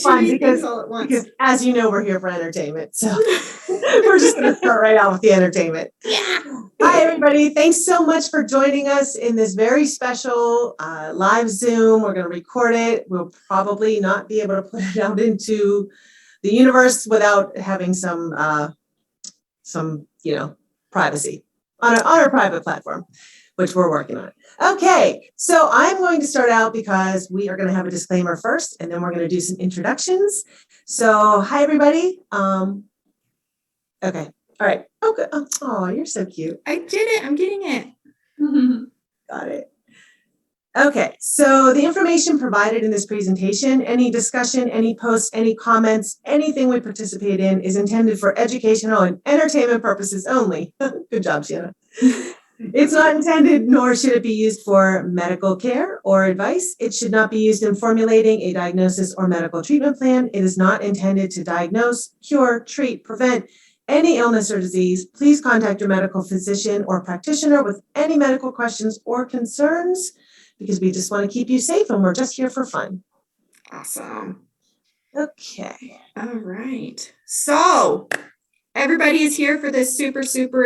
fun because as you know, we're here for entertainment. So we're just going to start right out with the entertainment. Yeah. Hi, everybody. Thanks so much for joining us in this very special live Zoom. We're going to record it. We'll probably not be able to put it out into the universe without having some privacy on our private platform, which we're working on. Okay, so I'm going to start out because we are going to have a disclaimer first, and then we're going to do some introductions. So, hi, everybody. Okay, all right. Okay. Oh, you're so cute. I did it. I'm getting it. Got it. Okay, so the information provided in this presentation, any discussion, any posts, any comments, anything we participate in is intended for educational and entertainment purposes only. Good job, Shanna. It's not intended, nor should it be used for medical care or advice. It should not be used in formulating a diagnosis or medical treatment plan. It is not intended to diagnose, cure, treat, prevent any illness or disease. Please contact your medical physician or practitioner with any medical questions or concerns, because we just want to keep you safe and we're just here for fun. Awesome. Okay. All right. So everybody is here for this super, super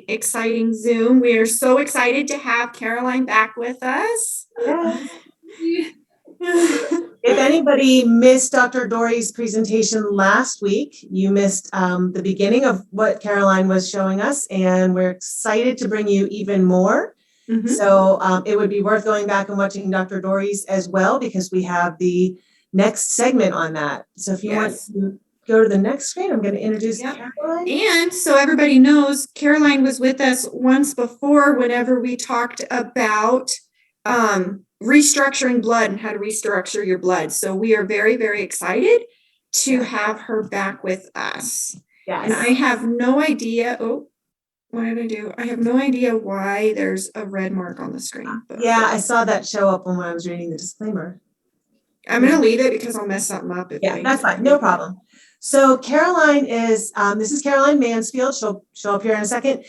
exciting Zoom. We are so excited to have Caroline back with us. Yes. If anybody missed Dr. Dory's presentation last week, you missed the beginning of what Caroline was showing us, and we're excited to bring you even more. Mhm. So it would be worth going back and watching Dr. Dory's as well, because we have the next segment on that. So if you want to go to the next screen, I'm going to introduce Caroline. And so everybody knows, Caroline was with us once before whenever we talked about restructuring blood and how to restructure your blood. So we are very, very excited to have her back with us. Yes. And I have no idea. Oh, what did I do? I have no idea why there's a red mark on the screen. Yeah, I saw that show up when I was reading the disclaimer. I'm going to leave it because I'll mess something up. Yeah, that's fine. No problem. So Caroline is, this is Caroline Mansfield. She'll show up here in a second.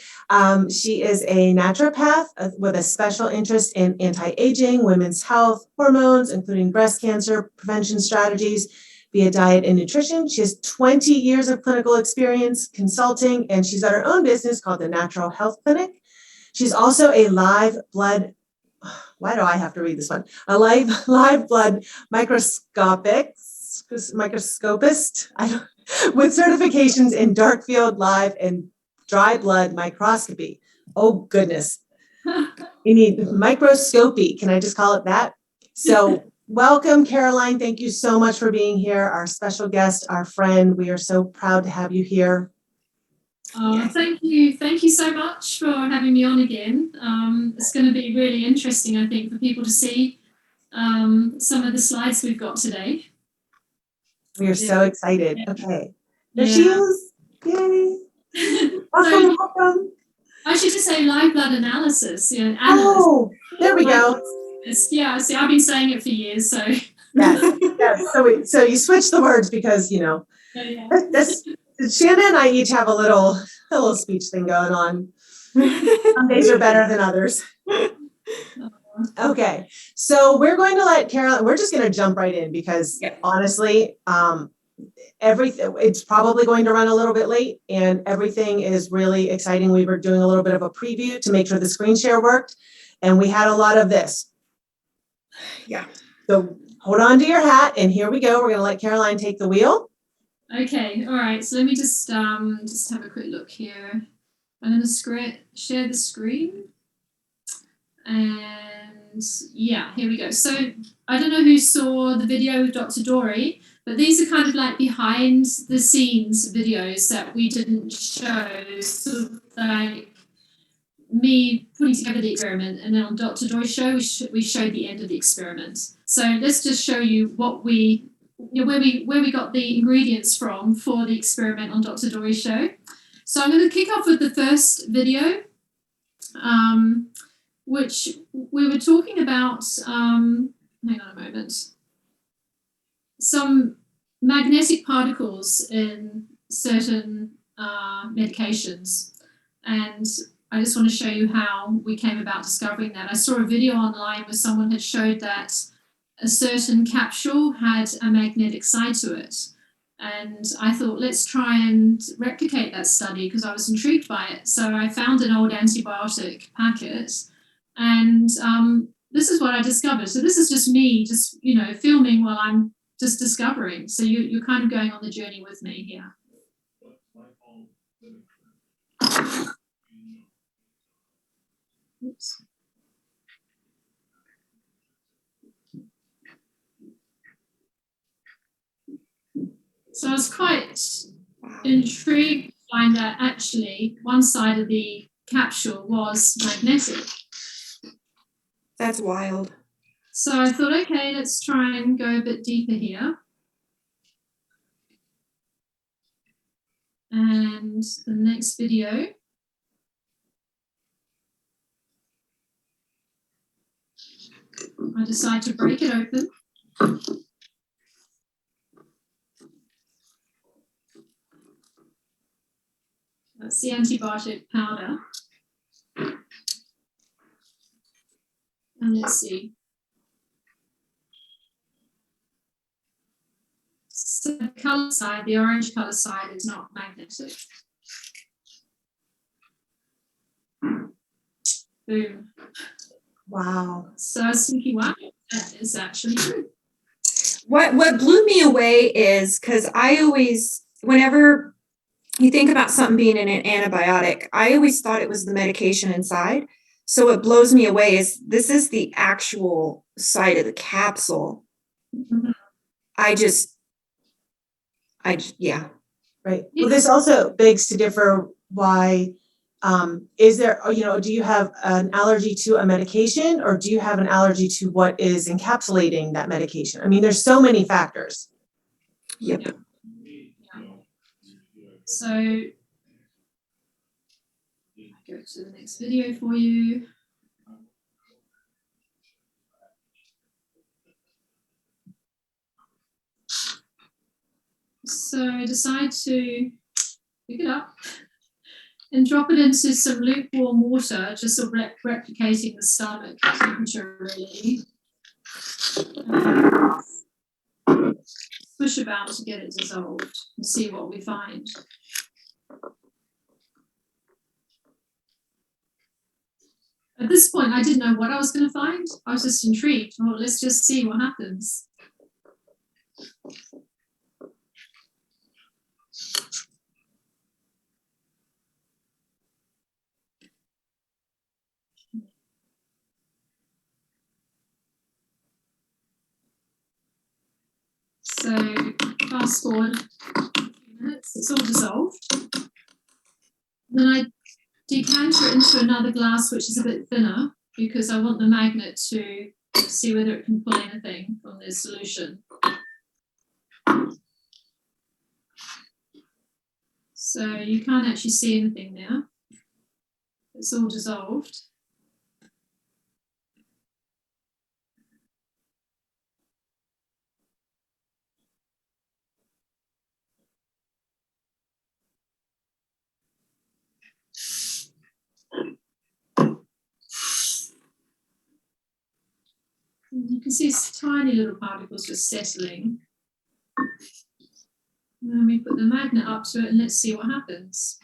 She is a naturopath with a special interest in anti-aging, women's health, hormones, including breast cancer prevention strategies via diet and nutrition. She has 20 years of clinical experience consulting, and she's got her own business called the Natural Health Clinic. She's also a live blood, why do I have to read this one? A live blood microscopist with certifications in dark field, live, and dry blood microscopy. Oh, goodness. You need microscopy. Can I just call it that? So welcome, Caroline. Thank you so much for being here. Our special guest, our friend. We are so proud to have you here. Thank you. Thank you so much for having me on again. It's going to be really interesting, I think, for people to see some of the slides we've got today. We are so excited. Okay. There she is. Yay. Welcome, welcome. I should just say live blood analysis. Oh, there we go. See, I've been saying it for years, so. Yes. So you switch the words because, Shanna and I each have a little speech thing going on. Some days are better than others. Okay, so we're going to let Caroline, we're just going to jump right in because honestly, everything, it's probably going to run a little bit late and everything is really exciting. We were doing a little bit of a preview to make sure the screen share worked, and we had a lot of this. Yeah. So hold on to your hat, and here we go. We're going to let Caroline take the wheel. Okay, all right. So let me just have a quick look here. I'm going to share the screen. And yeah, here we go. So I don't know who saw the video with Dr. Dory, but these are kind of like behind the scenes videos that we didn't show, sort of like me putting together the experiment, and then on Dr. Dory's show, we showed the end of the experiment. So let's just show you what where we got the ingredients from for the experiment on Dr. Dory's show. So I'm going to kick off with the first video, which we were talking about, hang on a moment, some magnetic particles in certain medications. And I just want to show you how we came about discovering that. I saw a video online where someone had showed that a certain capsule had a magnetic side to it. And I thought, let's try and replicate that study because I was intrigued by it. So I found an old antibiotic packet, and this is what I discovered. So this is just me, just filming while I'm just discovering. So you're kind of going on the journey with me here. Oops. So I was quite intrigued to find that actually one side of the capsule was magnetic. That's wild. So I thought, okay, let's try and go a bit deeper here. And the next video. I decide to break it open. That's the antibiotic powder. And let's see. So the colour side, the orange colour side, is not magnetic. Boom. Wow. So I was thinking, wow, that is actually true. What blew me away is because I always, whenever you think about something being in an antibiotic, I always thought it was the medication inside. So what blows me away is this is the actual side of the capsule. Mm-hmm. Yeah. Right. Well, this also begs to differ why, is there, do you have an allergy to a medication, or do you have an allergy to what is encapsulating that medication? I mean, there's so many factors. Yep. Yeah. So I go to the next video for you. So I decide to pick it up and drop it into some lukewarm water, just sort of replicating the stomach temperature, really. Push about to get it dissolved and see what we find. At this point, I didn't know what I was going to find. I was just intrigued. Well, let's just see what happens. So fast forward a few minutes, it's all dissolved. Then I decant it into another glass which is a bit thinner because I want the magnet to see whether it can pull anything from the solution. So you can't actually see anything there. It's all dissolved. And you can see tiny little particles just settling. And then we put the magnet up to it and let's see what happens.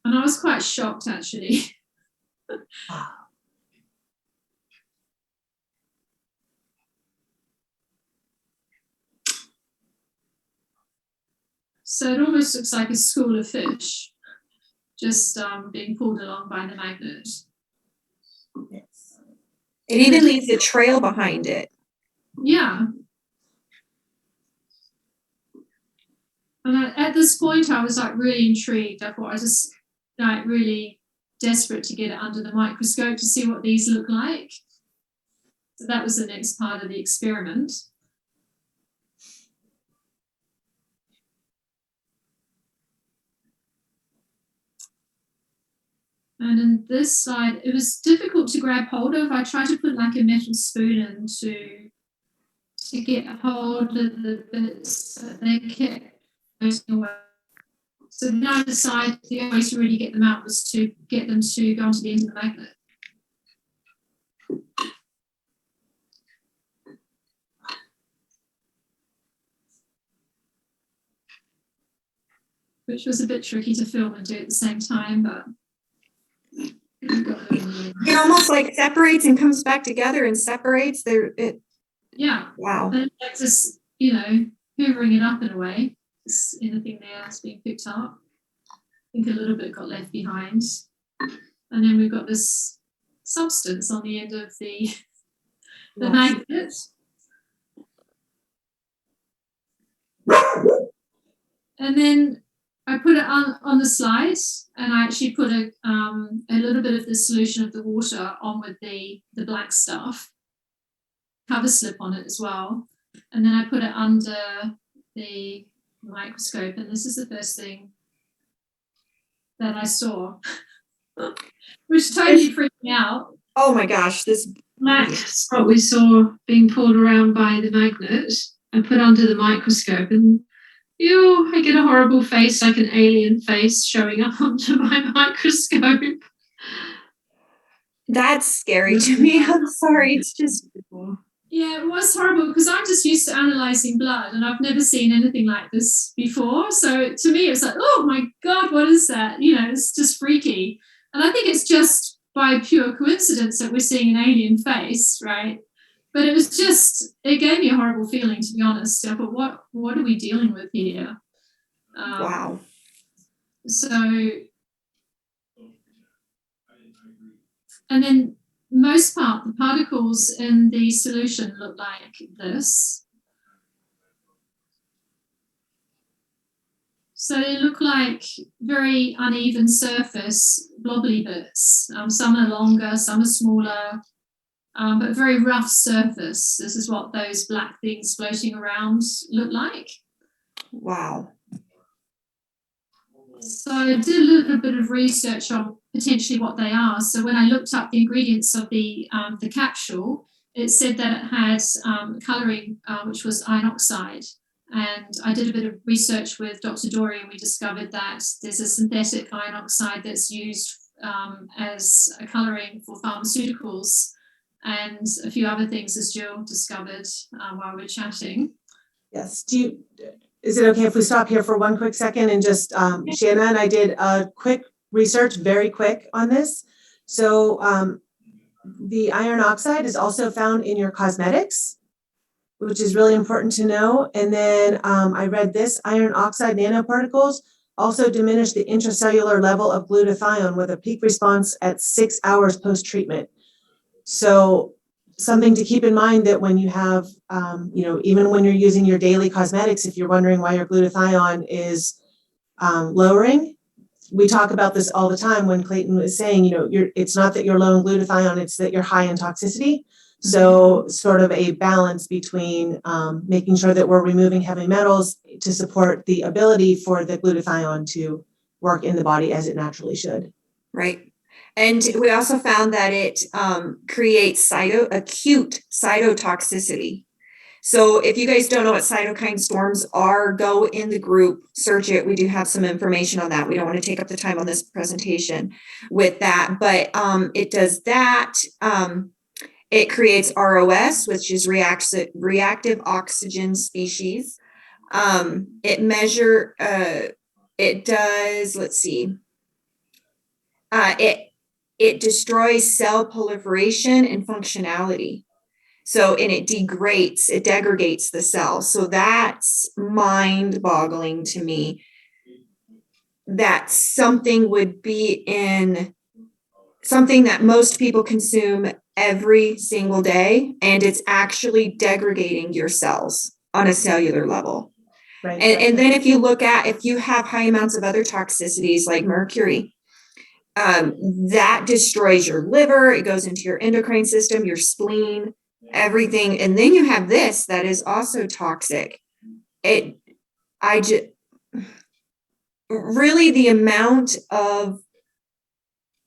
And I was quite shocked actually. So it almost looks like a school of fish just being pulled along by the magnet. Yes. It even leaves a trail behind it. Yeah. And at this point, I was like really intrigued. I thought I was just like really desperate to get it under the microscope to see what these look like. So that was the next part of the experiment. And in this slide, it was difficult to grab hold of. I tried to put like a metal spoon in to get a hold of the bits that they kept floating away. So then I decided the only way to really get them out was to get them to go onto the end of the magnet. which was a bit tricky to film and do at the same time, but we got there in the end. It almost like separates and comes back together and separates. Yeah. Wow. And it's just, hoovering it up in a way. Just anything there is being picked up. I think a little bit got left behind. And then we've got this substance on the end of the magnet. And then I put it on the slide, and I actually put a little bit of the solution of the water on with the black stuff, cover slip on it as well. And then I put it under the microscope, and this is the first thing that I saw, which totally freaked me out. Oh my gosh, this Black spot we saw being pulled around by the magnet and put under the microscope, and I get a horrible face, like an alien face showing up onto my microscope. That's scary to me. I'm sorry. It's just. Yeah, it was horrible because I'm just used to analysing blood and I've never seen anything like this before. So to me, it's like, oh my God, what is that? It's just freaky. And I think it's just by pure coincidence that we're seeing an alien face, right? But it gave me a horrible feeling, to be honest. I thought, what are we dealing with here? Wow. So, and then most part, the particles in the solution look like this. So they look like very uneven surface, blobbly bits. Some are longer, some are smaller, but very rough surface. This is what those black things floating around look like. Wow. So I did a little bit of research on potentially what they are. So when I looked up the ingredients of the capsule, it said that it had colouring, which was iron oxide. And I did a bit of research with Dr. Dory, and we discovered that there's a synthetic iron oxide that's used as a colouring for pharmaceuticals and a few other things, as Jill discovered while we were chatting. Yes. Is it okay if we stop here for one quick second and just, Shanna and I did a quick research, very quick on this. So the iron oxide is also found in your cosmetics, which is really important to know. And then I read this, iron oxide nanoparticles also diminish the intracellular level of glutathione with a peak response at 6 hours post-treatment. So something to keep in mind that when you have, even when you're using your daily cosmetics, if you're wondering why your glutathione is lowering, we talk about this all the time when Clayton was saying, it's not that you're low in glutathione, it's that you're high in toxicity. So sort of a balance between making sure that we're removing heavy metals to support the ability for the glutathione to work in the body as it naturally should. Right. And we also found that it creates acute cytotoxicity. So if you guys don't know what cytokine storms are, go in the group, search it. We do have some information on that. We don't want to take up the time on this presentation with that, but it does that. It creates ROS, which is reactive oxygen species. It does, let's see. It destroys cell proliferation and functionality. So, and it degrades the cell. So that's mind-boggling to me that something would be in something that most people consume every single day, and it's actually degrading your cells on a cellular level. Right. And then if you have high amounts of other toxicities like mercury, that destroys your liver, it goes into your endocrine system, your spleen, everything. And then you have this that is also toxic. Really the amount of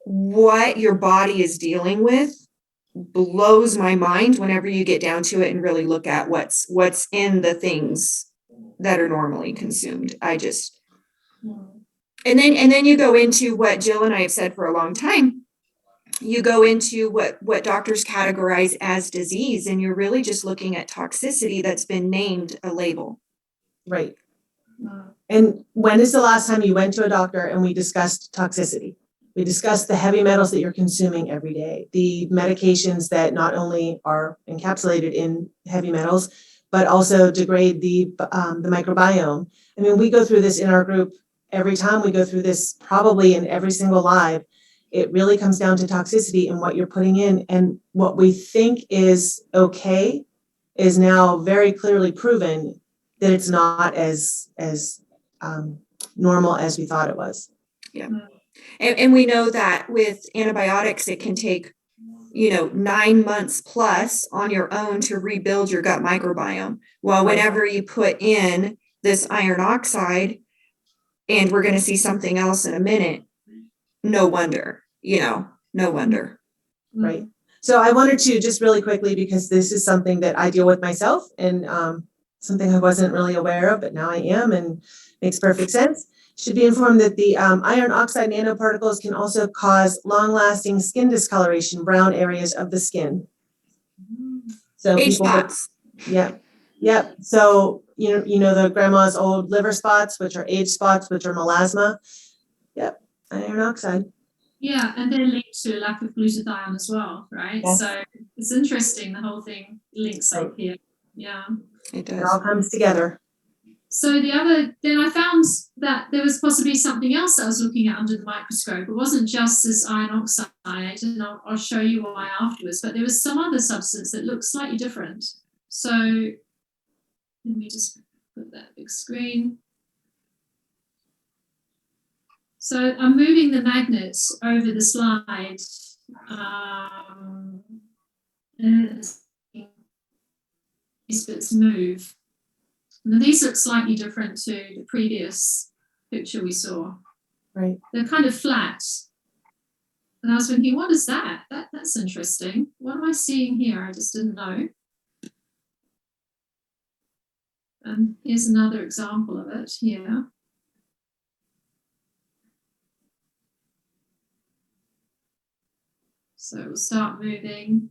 what your body is dealing with blows my mind whenever you get down to it and really look at what's in the things that are normally consumed. And then you go into what Jill and I have said for a long time. You go into what doctors categorize as disease, and you're really just looking at toxicity that's been named a label. Right. And when is the last time you went to a doctor and we discussed toxicity? We discussed the heavy metals that you're consuming every day, the medications that not only are encapsulated in heavy metals, but also degrade the microbiome. I mean, we go through this in our group every time. We go through this probably in every single live. It really comes down to toxicity and what you're putting in. And what we think is okay is now very clearly proven that it's not as normal as we thought it was. Yeah. And we know that with antibiotics, it can take, 9 months plus on your own to rebuild your gut microbiome. Well, whenever you put in this iron oxide, and we're going to see something else in a minute, no wonder, no wonder. Right. So I wanted to just really quickly, because this is something that I deal with myself and something I wasn't really aware of, but now I am and makes perfect sense. Should be informed that the iron oxide nanoparticles can also cause long-lasting skin discoloration, brown areas of the skin. So Age people, spots. Yep. So you know the grandma's old liver spots, which are age spots, which are melasma. Yep, iron oxide. Yeah, and they're linked to a lack of glutathione as well, right? Yes. So it's interesting, the whole thing links up here. Yeah. It It does. all comes together. So then I found that there was possibly something else I was looking at under the microscope. It wasn't just this iron oxide, and I'll show you why afterwards, but there was some other substance that looked slightly different. So let me just put that big screen. So I'm moving the magnet over the slide. These bits move. And these look slightly different to the previous picture we saw. Right. They're kind of flat. And I was thinking, what is that? That's interesting. What am I seeing here? I just didn't know. And here's another example of it here. So we'll start moving.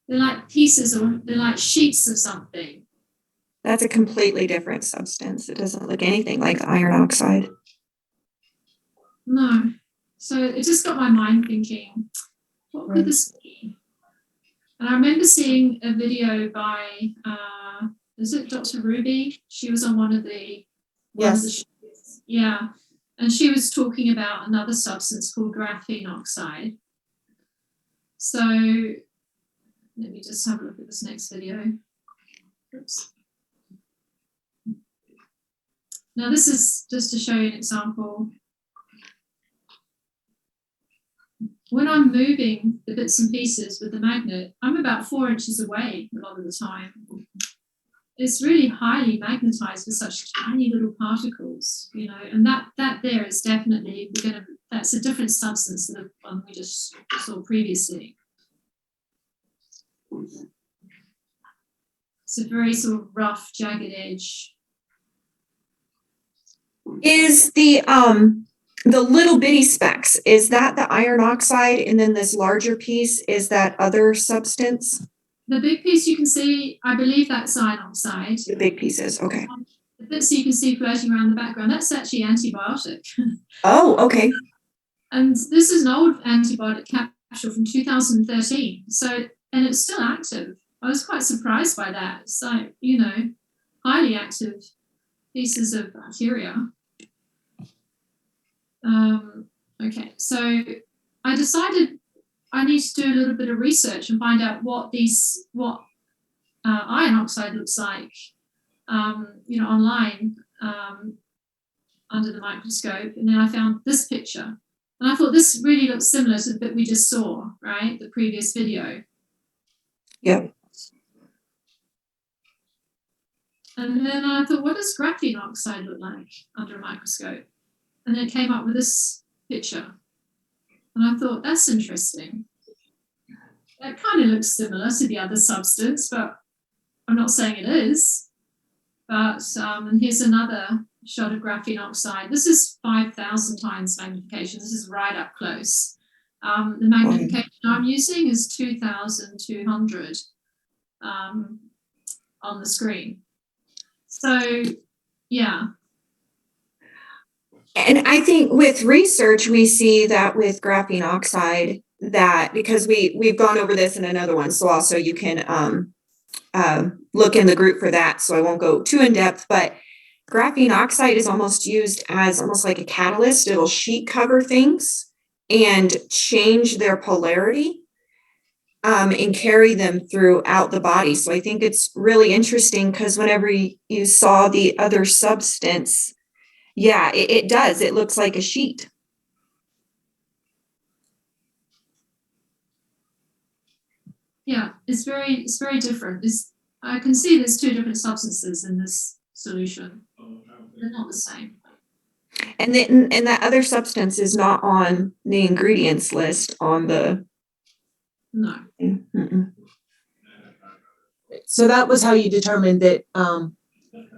They're like pieces, or they're like sheets of something. That's a completely different substance. It doesn't look anything like iron oxide. No. So it just got my mind thinking, what could this be? And I remember seeing a video by, is it Dr. Ruby? She was on one of the shows. Yeah. And she was talking about another substance called graphene oxide. So let me just have a look at this next video. Oops. Now this is just to show you an example. When I'm moving the bits and pieces with the magnet, I'm about 4 inches away a lot of the time. It's really highly magnetized for such tiny little particles, and that there is definitely, that's a different substance than the one we just saw previously. It's a very sort of rough, jagged edge. Is the little bitty specks, is that the iron oxide, and then this larger piece, is that other substance? The big piece you can see, I believe that's iron oxide. The big pieces, okay. The bits you can see floating around the background, that's actually antibiotic. Oh, okay. And this is an old antibiotic capsule from 2013. And it's still active. I was quite surprised by that. It's like, highly active pieces of bacteria. Okay, so I decided I need to do a little bit of research and find out what iron oxide looks like, online under the microscope. And then I found this picture. And I thought this really looks similar to the bit we just saw, right? The previous video. Yep. And then I thought, what does graphene oxide look like under a microscope? And then it came up with this picture. And I thought, that's interesting. That kind of looks similar to the other substance, but I'm not saying it is. But, and here's another shot of graphene oxide. This is 5,000 times magnification. This is right up close. The magnification I'm using is 2,200 on the screen. So Yeah. And I think with research, we see that with graphene oxide, that because we've gone over this in another one, so also you can look in the group for that. So I won't go too in depth, but graphene oxide is almost used as almost like a catalyst. It'll sheet cover things and change their polarity and carry them throughout the body. So I think it's really interesting because whenever you saw the other substance, yeah, it does. It looks like a sheet. Yeah, it's very different. I can see there's two different substances in this solution. They're not the same. And then, and that other substance is not on the ingredients list on the. No. Mm-mm. So that was how you determined that,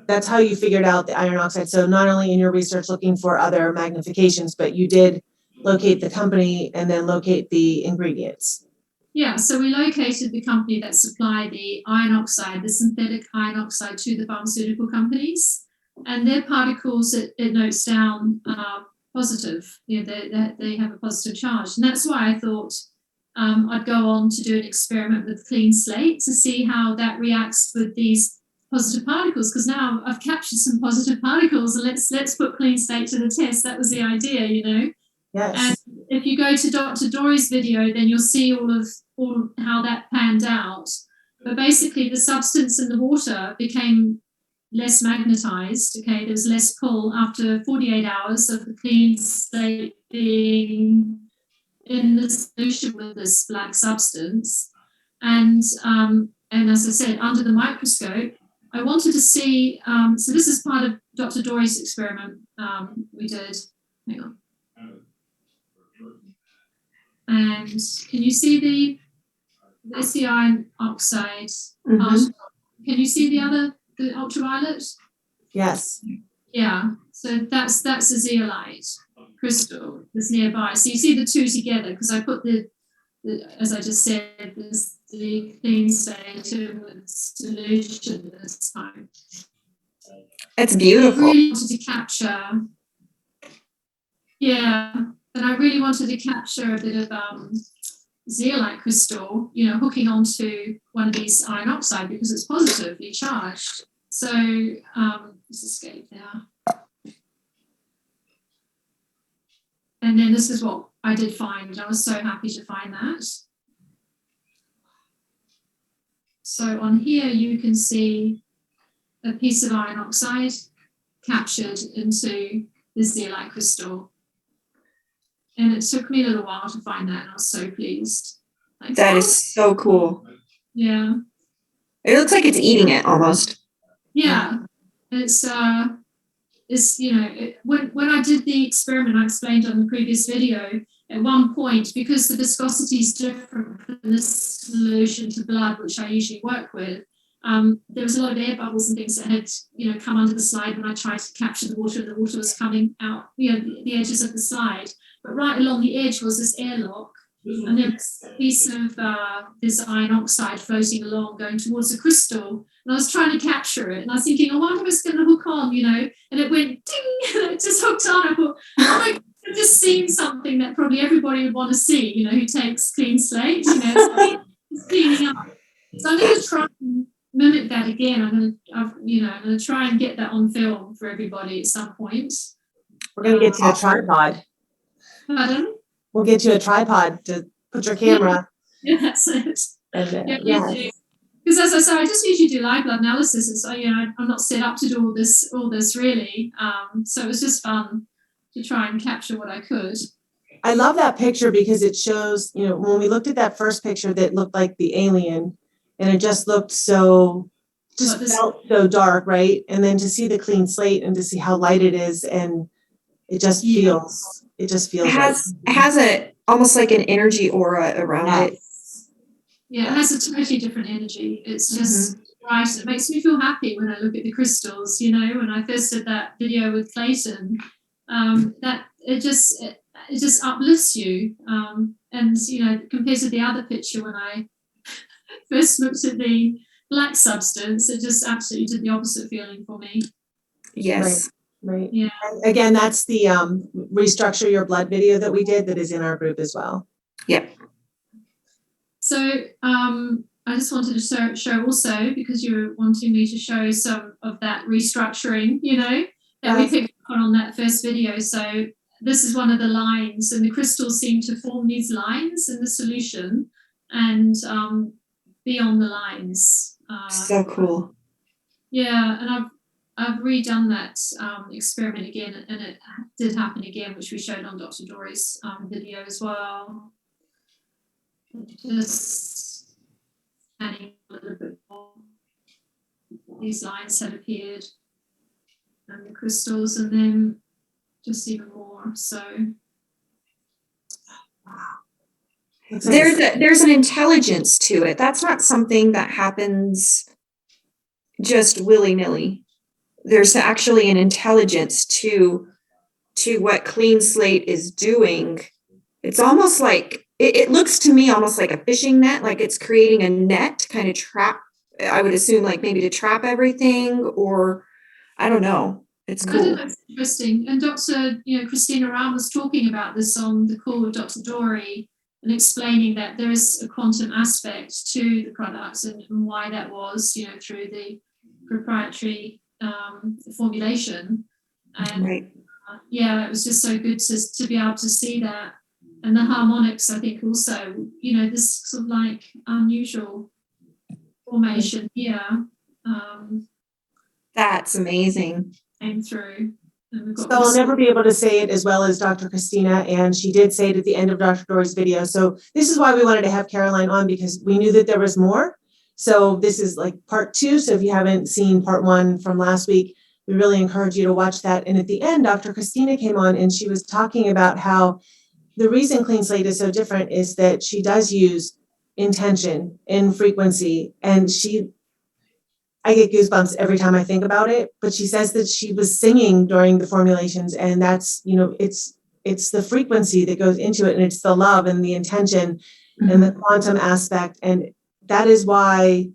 that's how you figured out the iron oxide. So not only in your research looking for other magnifications, but you did locate the company and then locate the ingredients. Yeah, so we located the company that supplied the iron oxide, the synthetic iron oxide, to the pharmaceutical companies, and their particles, it notes down, positive. You know, they have a positive charge, and that's why I thought I'd go on to do an experiment with Cleanslate to see how that reacts with these positive particles. Because now I've captured some positive particles, and let's put Cleanslate to the test. That was the idea, you know. Yes. And if you go to Dr. Dory's video, then you'll see all how that panned out. But basically, the substance in the water became less magnetized. Okay, there was less pull after 48 hours of the Cleanslate being in the solution with this black substance. And as I said, under the microscope, I wanted to see. So this is part of Dr. Dory's experiment we did. Hang on. And can you see there's the iron oxide particle? Can you see the ultraviolet? Yes. Yeah. So that's a zeolite crystal that's nearby. So you see the two together because I put the as I just said, there's the Cleanslate with solution this time. It's beautiful. I really wanted to capture. Yeah. And I really wanted to capture a bit of zeolite crystal, you know, hooking onto one of these iron oxide because it's positively charged. So let's escape there. And then this is what I did find. I was so happy to find that. So on here you can see a piece of iron oxide captured into the zeolite crystal. And it took me a little while to find that, and I was so pleased. Like, That is so cool. Yeah. It looks like it's eating it almost. Yeah. It's you know, when I did the experiment I explained on the previous video, at one point, because the viscosity is different from this solution to blood, which I usually work with, there was a lot of air bubbles and things that had, you know, come under the slide when I tried to capture the water, and the water was coming out, you know, the edges of the slide. But right along the edge was this airlock, and there was a piece of this iron oxide floating along, going towards the crystal. And I was trying to capture it, and I was thinking, I wonder if it's going to hook on, you know. And it went ding, and it just hooked on. I thought, oh my God, I've just seen something that probably everybody would want to see, you know, who takes Cleanslate, you know, it's cleaning up. So I'm going to try and mimic that again. I'm going to try and get that on film for everybody at some point. We're going to get you a tripod. Pardon? We'll get you a tripod to put your camera. Yeah, that's it. And, Yeah. Because as I say, I just usually do live blood analysis, and so, you know, I'm not set up to do all this really. So it was just fun to try and capture what I could. I love that picture because it shows, you know, when we looked at that first picture that looked like the alien, and it just looked felt so dark, right? And then to see the clean slate and to see how light it is, and it just feels. It has a almost like an energy aura around it. Yeah, it has a totally different energy. It's just right. It makes me feel happy when I look at the crystals. You know, when I first did that video with Clayton, that it just uplifts you. And you know, compared to the other picture when I first looked at the black substance, it just absolutely did the opposite feeling for me. Yes. Right. Yeah. And again, that's the restructure your blood video that we did that is in our group as well. Yep. So I just wanted to show also, because you were wanting me to show some of that restructuring, that we picked up on that first video. So this is one of the lines, and the crystals seem to form these lines in the solution and be on the lines. So cool. Yeah, and I've redone that experiment again, and it did happen again, which we showed on Dr. Dory's video as well. Just adding a little bit more. These lines had appeared, and the crystals, and then just even more. So there's an intelligence to it. That's not something that happens just willy-nilly. There's actually an intelligence to what Cleanslate is doing. It's almost like it looks to me almost like a fishing net, like it's creating a net to kind of trap, I would assume, like maybe to trap everything, or I don't know. It's cool. I think that's interesting. And Dr. Christina Ram was talking about this on the call with Dr. Dory, and explaining that there is a quantum aspect to the products, and why that was, through the proprietary formulation. And right. It was just so good to be able to see that. And the harmonics, I think, also, this sort of like unusual formation here. That's amazing. Came through. So I'll never be able to say it as well as Dr. Christina, and she did say it at the end of Dr. Dory's video. So this is why we wanted to have Caroline on, because we knew that there was more. So this is like part 2. So if you haven't seen part 1 from last week, we really encourage you to watch that. And at the end, Dr. Christina came on and she was talking about how the reason Cleanslate is so different is that she does use intention and frequency, and I get goosebumps every time I think about it, but she says that she was singing during the formulations, and that's, it's the frequency that goes into it, and it's the love and the intention and the quantum aspect. And that is why,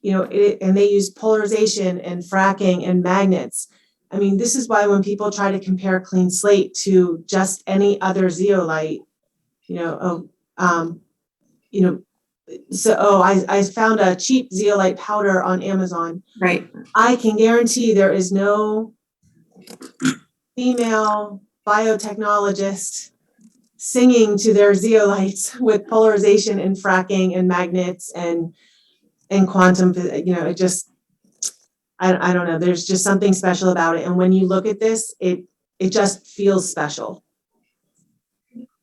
and they use polarization and fracking and magnets. I mean, this is why when people try to compare Cleanslate to just any other zeolite, I found a cheap zeolite powder on Amazon. Right. I can guarantee there is no female biotechnologist singing to their zeolites with polarization and fracking and magnets and quantum. It just, I don't know. There's just something special about it. And when you look at this, it just feels special.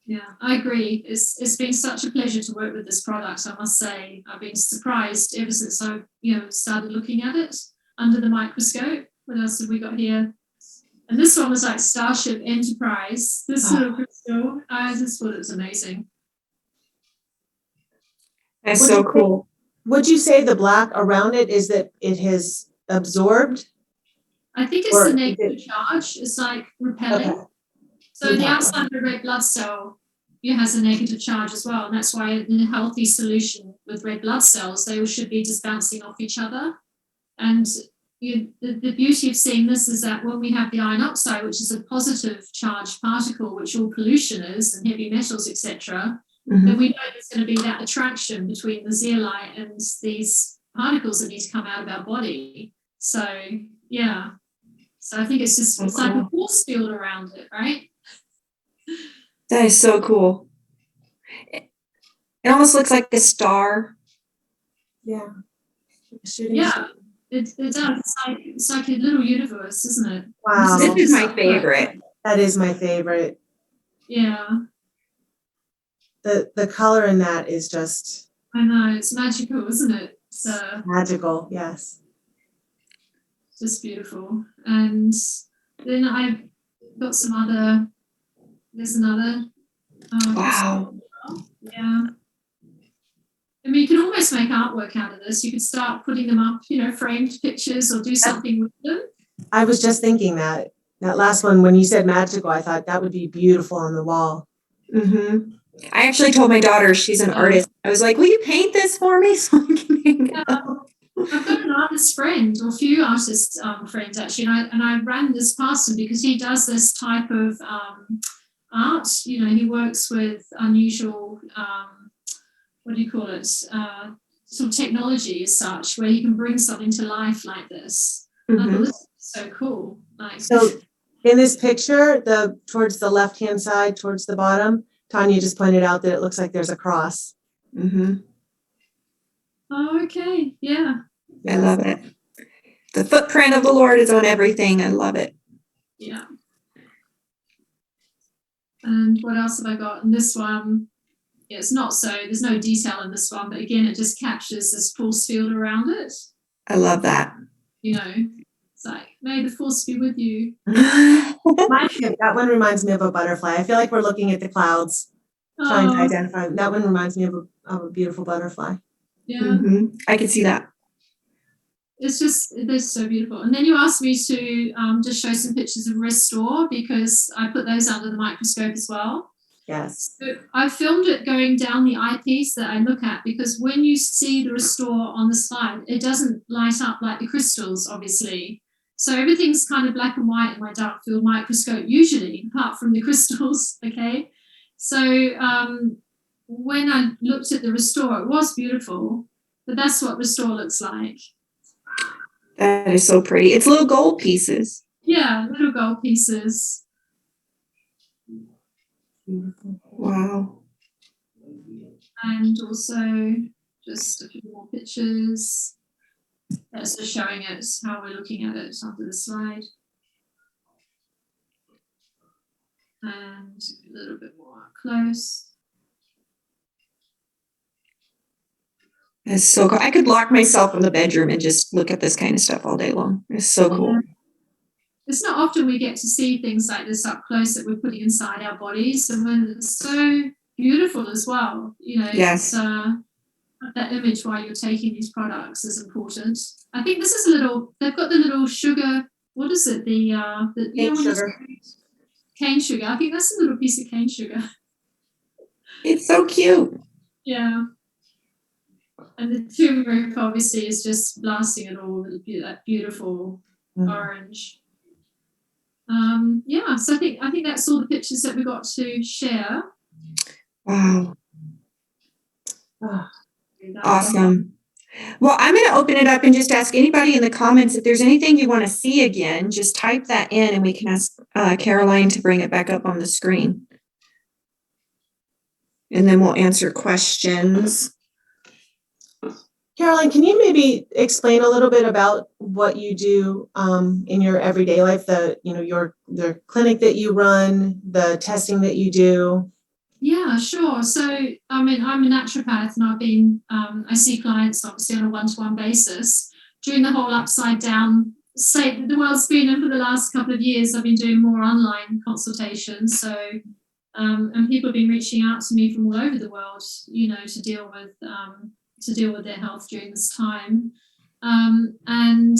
Yeah, I agree. It's been such a pleasure to work with this product, I must say. I've been surprised ever since I started looking at it under the microscope. What else have we got here? And this one was like Starship Enterprise. This little crystal, I just thought it was amazing. That's so cool. Would you say the black around it is that it has absorbed? I think it's the negative charge. It's like repelling. Okay. So the outside of the red blood cell has a negative charge as well. And that's why in a healthy solution with red blood cells, they all should be just bouncing off each other. And the beauty of seeing this is that when we have the iron oxide, which is a positive charged particle, which all pollution is, and heavy metals, etc., then we know there's going to be that attraction between the zeolite and these particles that need to come out of our body. So, yeah. So I think it's just it's like a force field around it, right? That is so cool. It almost looks like a star. Yeah. Yeah, it does. It's like a little universe, isn't it? Wow. This is my favorite. That is my favorite. Yeah. The color in that is just... I know, it's magical, isn't it? It's magical, yes. Just beautiful. And then I've got some other... There's another. Wow. Yeah. I mean, you can almost make artwork out of this. You could start putting them up, framed pictures, or do something with them. I was just thinking that last one, when you said magical, I thought that would be beautiful on the wall. I actually told my daughter, she's an artist. I was like, will you paint this for me so I can hang it up? I've got an artist friend, or a few artist friends actually, and I ran this past him because he does this type of art. You know, he works with unusual, what do you call it? Sort of technology as such, where he can bring something to life like this. I thought this is so cool. Like, So in this picture, towards the left-hand side, towards the bottom, Tanya just pointed out that it looks like there's a cross. oh, okay, yeah. I love it. The footprint of the Lord is on everything. I love it. Yeah. And what else have I got? And this one, yeah, it's not so, there's no detail in this one, but again, it just captures this force field around it. I love that. You know, it's like, may the force be with you. That one reminds me of a butterfly. I feel like we're looking at the clouds, trying to identify. That one reminds me of a beautiful butterfly. Yeah. I can see that. It's just, they're so beautiful. And then you asked me to just show some pictures of Restore, because I put those under the microscope as well. Yes. So I filmed it going down the eyepiece that I look at, because when you see the Restore on the slide, it doesn't light up like the crystals, obviously. So everything's kind of black and white in my dark field microscope, usually, apart from the crystals, okay? So when I looked at the Restore, it was beautiful, but that's what Restore looks like. That is so pretty. It's little gold pieces. Yeah, little gold pieces. Wow. And also just a few more pictures. That's just showing it, how we're looking at it under the slide. And a little bit more up close. It's so cool. I could lock myself in the bedroom and just look at this kind of stuff all day long. It's so cool. It's not often we get to see things like this up close that we're putting inside our bodies, and when it's so beautiful as well. You know, Yes. That image while you're taking these products is important. I think this is they've got the little sugar, what is it? The Cane sugar. Cane sugar. I think that's a little piece of cane sugar. It's so cute. Yeah. And the turmeric obviously is just blasting it all with that beautiful orange. Yeah, so I think that's all the pictures that we got to share. Wow. Awesome. Well, I'm going to open it up and just ask anybody in the comments if there's anything you want to see again, just type that in and we can ask Caroline to bring it back up on the screen. And then we'll answer questions. Caroline, can you maybe explain a little bit about what you do in your everyday life, the clinic that you run, the testing that you do? Yeah, sure. So, I mean, I'm a naturopath, and I see clients obviously on a one-to-one basis. During the whole upside down state that the world's been in for the last couple of years, I've been doing more online consultations. So, and people have been reaching out to me from all over the world, you know, to deal with their health during this time. And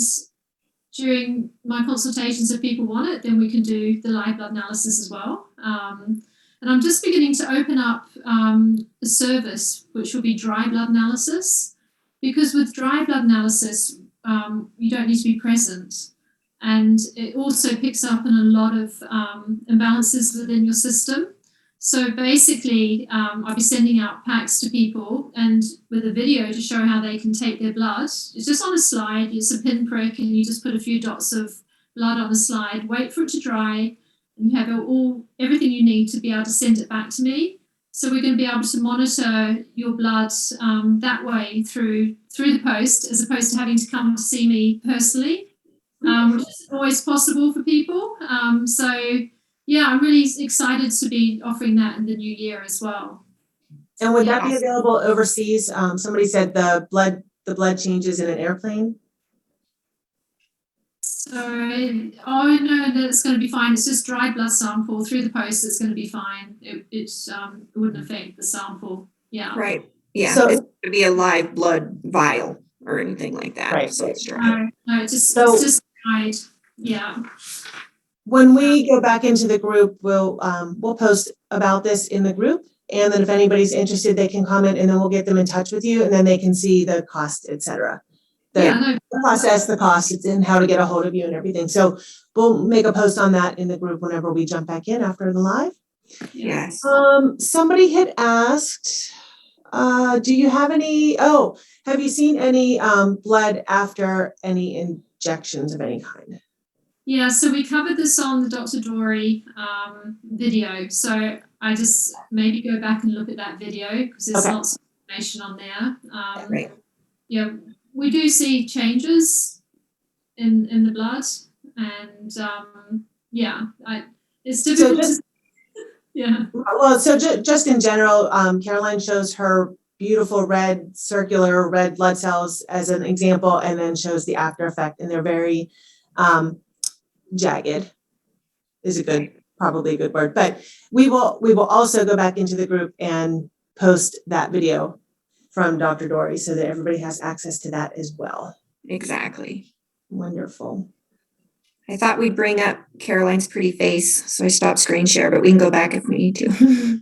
during my consultations, if people want it, then we can do the live blood analysis as well. And I'm just beginning to open up a service which will be dry blood analysis, because with dry blood analysis, you don't need to be present. And it also picks up on a lot of imbalances within your system. So basically, I'll be sending out packs to people and with a video to show how they can take their blood. It's just on a slide, it's a pinprick, and you just put a few dots of blood on the slide, wait for it to dry, and you have everything you need to be able to send it back to me. So we're going to be able to monitor your blood that way through the post, as opposed to having to come to see me personally, which is always possible for people. So yeah, I'm really excited to be offering that in the new year as well. And would that be available overseas? Somebody said the blood changes in an airplane. So, oh no, that's going to be fine. It's just dry blood sample through the post. It's going to be fine. It wouldn't affect the sample. Yeah. Right. Yeah. So it's going to be a live blood vial or anything like that. Right. So it's dry. No, it's just dried. Yeah. When we go back into the group, we'll post about this in the group, and then if anybody's interested, they can comment, and then we'll get them in touch with you, and then they can see the cost, etc. the process, the costs, and how to get a hold of you and everything. So we'll make a post on that in the group whenever we jump back in after the live. Yes. Somebody had asked, do you have any, have you seen any blood after any injections of any kind? Yeah, so we covered this on the Dr. Dory video. So I just maybe go back and look at that video because there's lots of information on there. Right. Yeah, we do see changes in the blood, and it's difficult to. Yeah. Well, so just in general, Caroline shows her beautiful circular red blood cells as an example, and then shows the after effect, and they're very jagged. Is probably a good word, but we will also go back into the group and post that video from Dr. Dory so that everybody has access to that as well. Exactly. Wonderful. I thought we'd bring up Caroline's pretty face, so I stopped screen share, but we can go back if we need to.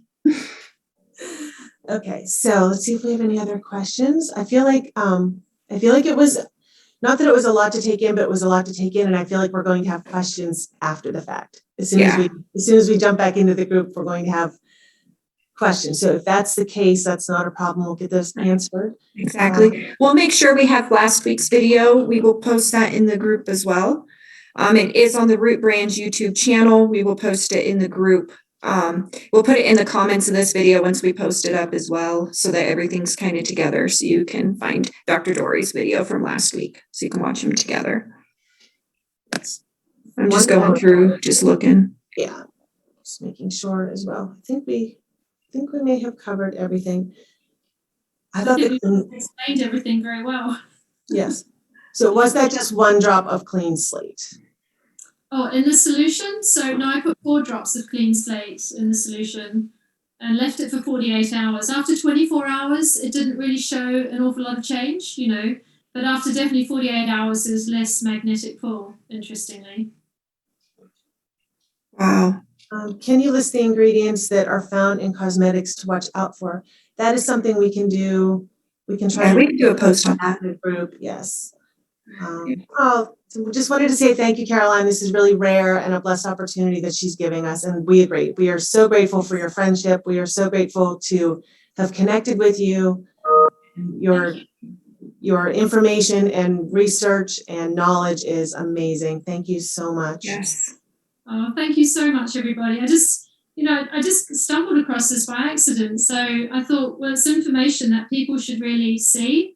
Okay, so let's see if we have any other questions. I feel like it was not that it was a lot to take in, but it was a lot to take in, and I feel like we're going to have questions after the fact. As soon as we jump back into the group, we're going to have questions. So if that's the case, that's not a problem. We'll get those answered. Exactly. We'll make sure we have last week's video. We will post that in the group as well. It is on the Root Brands YouTube channel. We will post it in the group. We'll put it in the comments of this video once we post it up as well, so that everything's kind of together. So you can find Dr. Dory's video from last week, so you can watch them together. I'm just going through, just looking. Yeah, just making sure as well. I think we may have covered everything. I thought we explained everything very well. Yes. So was that just one drop of Cleanslate? Oh, in the solution? So no, I put 4 drops of Cleanslate in the solution and left it for 48 hours. After 24 hours, it didn't really show an awful lot of change, but after definitely 48 hours, there's less magnetic pull, interestingly. Wow. Can you list the ingredients that are found in cosmetics to watch out for? That is something we can do. We can try we can do a post on that. Group. Yes. So we just wanted to say thank you, Caroline. This is really rare and a blessed opportunity that she's giving us, and we agree. We are so grateful for your friendship. We are so grateful to have connected with you. Your information and research and knowledge is amazing. Thank you so much. Yes. Oh, thank you so much, everybody. I just stumbled across this by accident. So I thought, well, it's information that people should really see.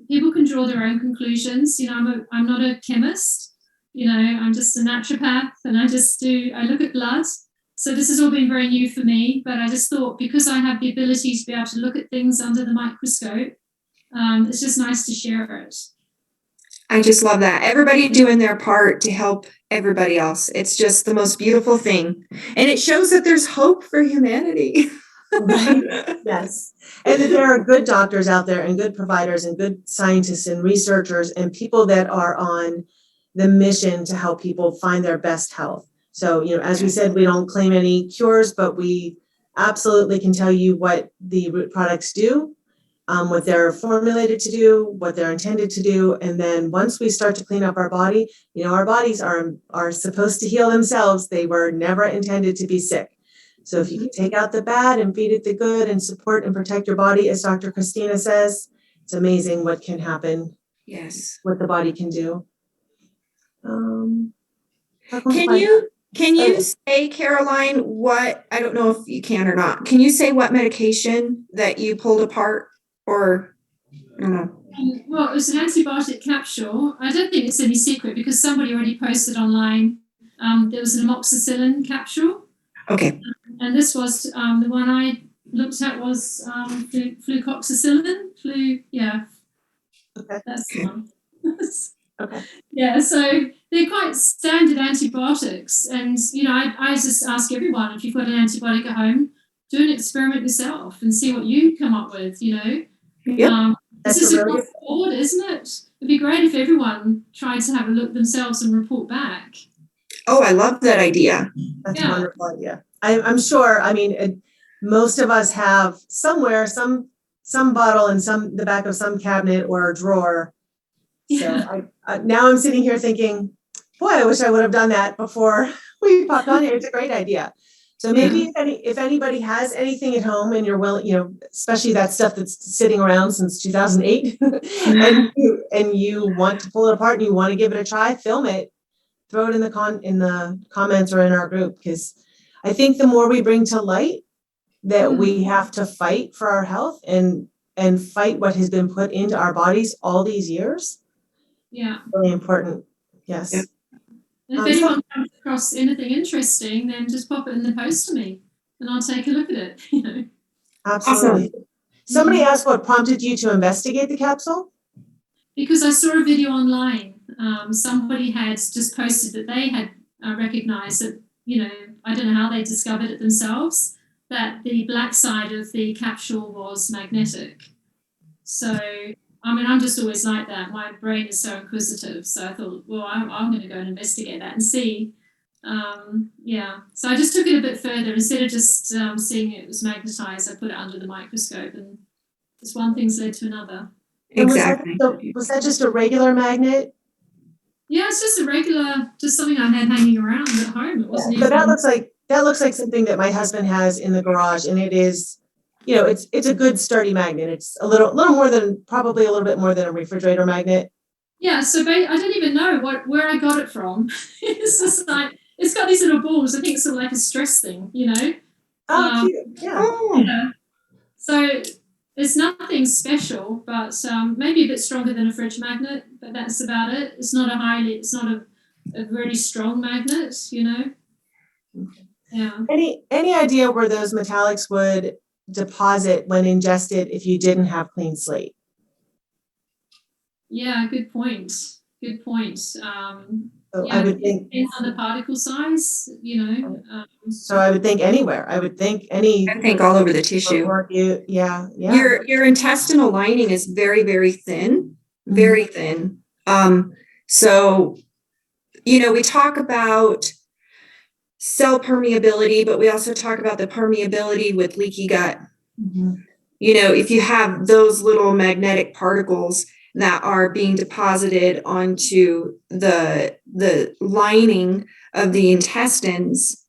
People can draw their own conclusions. I'm not a chemist. I'm just a naturopath, and I look at blood. So this has all been very new for me, but I just thought because I have the ability to be able to look at things under the microscope, it's just nice to share it. I just love that. Everybody doing their part to help everybody else. It's just the most beautiful thing. And it shows that there's hope for humanity. Right. Yes. And that there are good doctors out there and good providers and good scientists and researchers and people that are on the mission to help people find their best health. So, as we said, we don't claim any cures, but we absolutely can tell you what the root products do, what they're formulated to do, what they're intended to do. And then once we start to clean up our body, our bodies are supposed to heal themselves. They were never intended to be sick. So if you can take out the bad and feed it the good and support and protect your body, as Dr. Christina says, it's amazing what can happen. Yes. What the body can do. Can you say, Caroline, what, I don't know if you can or not, can you say what medication that you pulled apart, or I don't know? Well, it was an antibiotic capsule. I don't think it's any secret because somebody already posted online. There was an amoxicillin capsule. Okay. And this was the one I looked at was flucoxacillin. Okay. That's the one. Okay. Yeah, so they're quite standard antibiotics. And, I just ask everyone, if you've got an antibiotic at home, do an experiment yourself and see what you come up with, Yep. This is across the board, isn't it? It'd be great if everyone tried to have a look themselves and report back. Oh, I love that idea. That's a wonderful idea. I'm sure, most of us have somewhere, some bottle in the back of some cabinet or drawer So now I'm sitting here thinking, boy, I wish I would have done that before we popped on here. It's a great idea. So maybe if anybody has anything at home and you're willing, especially that stuff that's sitting around since 2008, and you want to pull it apart and you want to give it a try, film it, throw it in the comments or in our group, because I think the more we bring to light that we have to fight for our health and fight what has been put into our bodies all these years. Yeah. Really important. Yes. Yeah. And if anyone comes across anything interesting, then just pop it in the post to me and I'll take a look at it. Absolutely. Awesome. Somebody asked what prompted you to investigate the capsule? Because I saw a video online. Somebody had just posted that they had recognized that, I don't know how they discovered it themselves, that the black side of the capsule was magnetic. So, I'm just always like that. My brain is so inquisitive. So I thought, well, I'm going to go and investigate that and see. So I just took it a bit further. Instead of just seeing it was magnetized, I put it under the microscope, and just one thing's led to another. Exactly. Was that just a regular magnet? Yeah, it's just a regular, just something I had hanging around at home. It wasn't But even... that looks like something that my husband has in the garage, and it is, it's a good sturdy magnet. It's probably a little bit more than a refrigerator magnet. Yeah, so I don't even know where I got it from. It's just like, it's got these little balls. I think it's sort of like a stress thing, Oh, cute. Yeah. Yeah. So it's nothing special, but maybe a bit stronger than a fridge magnet, but that's about it. It's not a really strong magnet, Yeah. Any idea where those metallics would deposit when ingested if you didn't have Cleanslate? Yeah, good point. So I would think depends on the particle size, So I would think anywhere. I think all over the tissue. Yeah. Your intestinal lining is very, very thin, very thin. So, we talk about cell permeability, but we also talk about the permeability with leaky gut. If you have those little magnetic particles that are being deposited onto the lining of the intestines,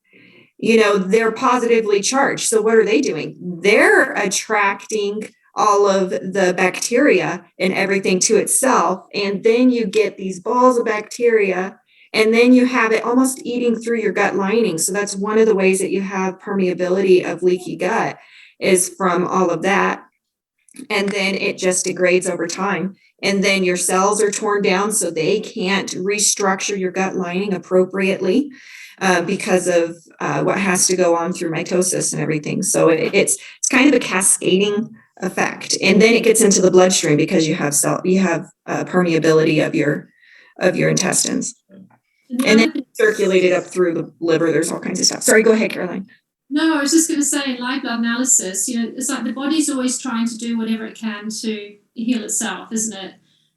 they're positively charged. So what are they doing? They're attracting all of the bacteria and everything to itself. And then you get these balls of bacteria, and then you have it almost eating through your gut lining. So that's one of the ways that you have permeability of leaky gut, is from all of that. And then it just degrades over time. And then your cells are torn down, so they can't restructure your gut lining appropriately because of what has to go on through mitosis and everything. So it's kind of a cascading effect. And then it gets into the bloodstream because you have permeability of your intestines. And then circulated up through the liver. There's all kinds of stuff. Sorry, go ahead, Caroline. No, I was just going to say, in live blood analysis, it's like the body's always trying to do whatever it can to heal itself, isn't it?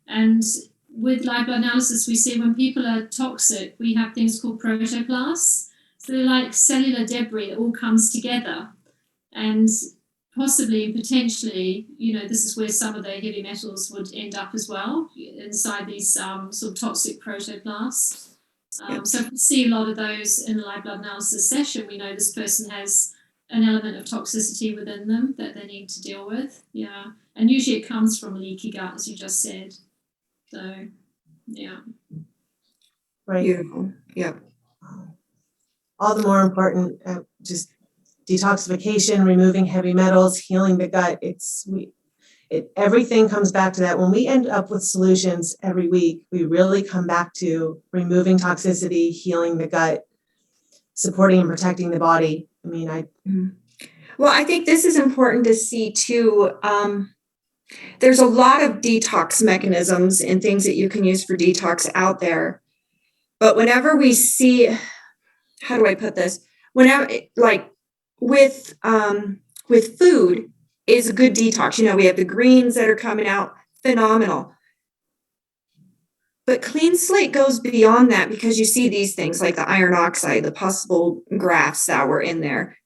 And with live blood analysis, we see when people are toxic, we have things called protoplasts. So they're like cellular debris that all comes together. And possibly and potentially, this is where some of the heavy metals would end up as well, inside these sort of toxic protoplasts. So if we see a lot of those in a live blood analysis session, we know this person has an element of toxicity within them that they need to deal with. Yeah. And usually it comes from leaky gut, as you just said. So, yeah. Right. Beautiful. Yeah. All the more important, just detoxification, removing heavy metals, healing the gut. Everything comes back to that. When we end up with solutions every week, we really come back to removing toxicity, healing the gut, supporting and protecting the body. Well, I think this is important to see too. There's a lot of detox mechanisms and things that you can use for detox out there. But whenever we see, how do I put this? Whenever, like with food, is a good detox. We have the greens that are coming out, phenomenal. But Cleanslate goes beyond that, because you see these things like the iron oxide, the possible grafts that were in there.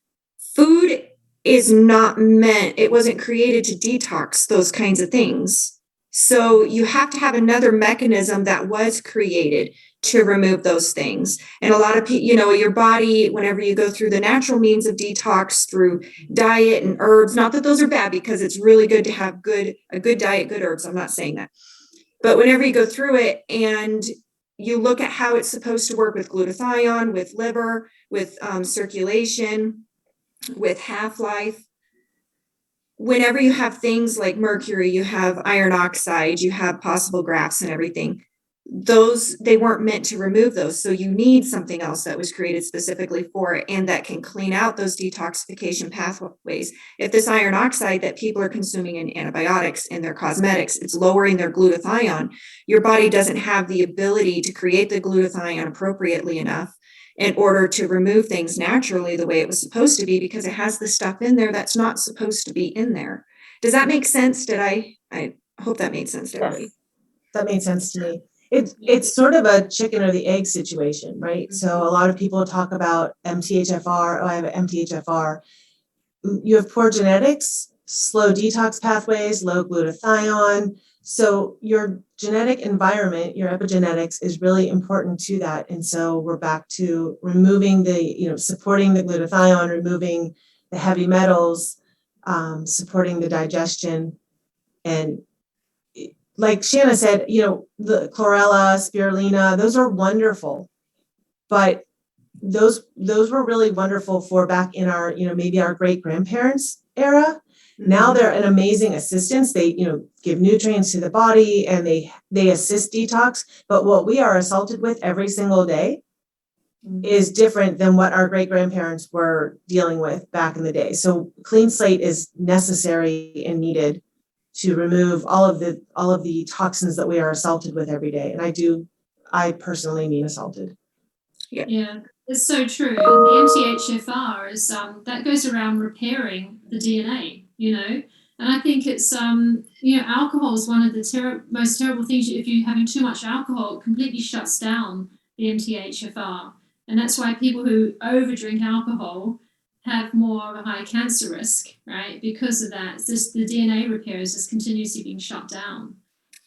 Food is not meant, it wasn't created to detox those kinds of things. So you have to have another mechanism that was created to remove those things. And a lot of people, your body, whenever you go through the natural means of detox through diet and herbs, not that those are bad, because it's really good to have a good diet, good herbs. I'm not saying that. But whenever you go through it and you look at how it's supposed to work with glutathione, with liver, with circulation, with half-life, whenever you have things like mercury, you have iron oxide, you have possible grafts and everything, they weren't meant to remove those. So you need something else that was created specifically for it and that can clean out those detoxification pathways. If this iron oxide that people are consuming in antibiotics and their cosmetics, it's lowering their glutathione, your body doesn't have the ability to create the glutathione appropriately enough in order to remove things naturally the way it was supposed to be, because it has the stuff in there that's not supposed to be in there. Does that make sense? I hope that made sense to everybody. That made sense to me. It's sort of a chicken or the egg situation, right? So a lot of people talk about MTHFR. Oh, I have an MTHFR. You have poor genetics, slow detox pathways, low glutathione. So your genetic environment, your epigenetics is really important to that. And so we're back to removing supporting the glutathione, removing the heavy metals, supporting the digestion. And like Shanna said, the chlorella, spirulina, those are wonderful, but those were really wonderful for back in our, maybe our great grandparents era. Now they're an amazing assistance. They, give nutrients to the body and they assist detox. But what we are assaulted with every single day is different than what our great grandparents were dealing with back in the day. So Cleanslate is necessary and needed to remove all of the toxins that we are assaulted with every day. And I personally mean assaulted. Yeah, it's so true. And the MTHFR is that goes around repairing the DNA, And I think it's alcohol is one of the most terrible things. If you're having too much alcohol, it completely shuts down the MTHFR, and that's why people who overdrink alcohol have more of a high cancer risk, right? Because of that, it's just the DNA repair is just continuously being shut down.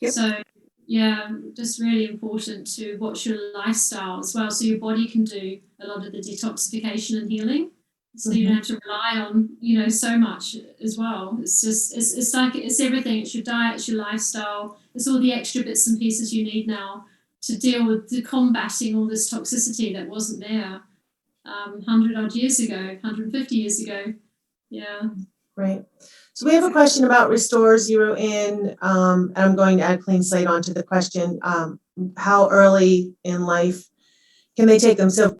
Yep. So yeah, just really important to watch your lifestyle as well, so your body can do a lot of the detoxification and healing. So you don't have to rely on so much as well. It's just it's like it's everything. It's your diet, it's your lifestyle, it's all the extra bits and pieces you need now to deal with combating all this toxicity that wasn't there 100 odd years ago, 150 years ago. Yeah. Right. So we have a question about Restore, Zero In, and I'm going to add Cleanslate onto the question. How early in life can they take them? So